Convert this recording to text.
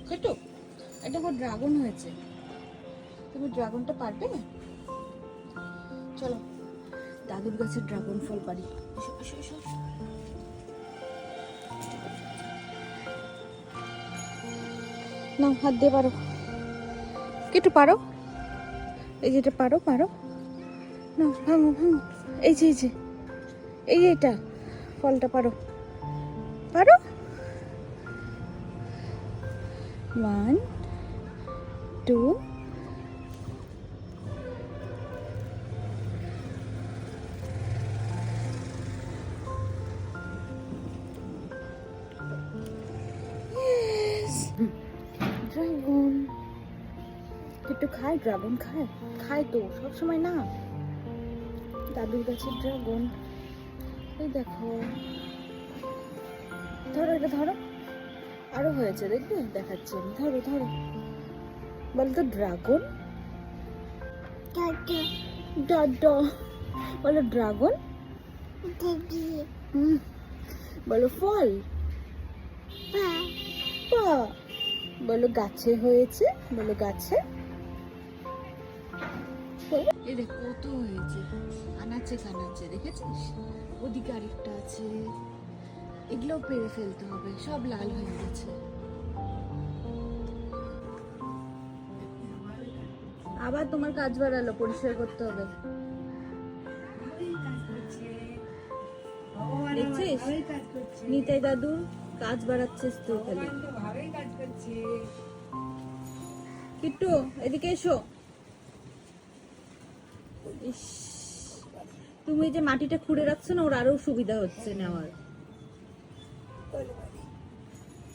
কেটো এটা আমার ড্রাগন হয়েছে, তুমি ড্রাগনটা পারবে? চলো দাদুর গাছের ড্রাগন ফল পারি। নাও হাত দিয়ে পারো, কেটু পারো, এই যেটা পারো পারো, নাও ভাঙো ভাঙো, এই যে এই যে এই যে এটা ফলটা পারো পারো। 1 2 ড্রাগন একটু খায়, ড্রাগন খায়, খায় তো সব সময় না। দাদুর গাছের ড্রাগন, এই দেখো, ধরো এটা ধরো, আরো হয়েছে দেখবে, দেখাচ্ছি আমি, ধরো ধরো, বলতো ড্রাগন, ডাডা বলো ড্রাগন, বলো ফল, পা বলো গাছে হয়েছে, বলো গাছে। এই দেখ কত হয়েছে, আনাচে কানাচে, দেখেছিস? ওদিকে আরেকটা আছে, এগুলোও পেরে ফেলতে হবে, সব লাল হয়ে গেছে। আবার তোমার কাজ বাড়ালো, পরিষ্কার করতে হবে, দেখছিস? নিতাই দাদু কাজ বাড়াচ্ছিস তুই খালি। কিট্টু এদিকে এসো। ইস, তুমি যে মাটিটা খুঁড়ে রাখছো না, ওর আরো সুবিধা হচ্ছে নেওয়ার।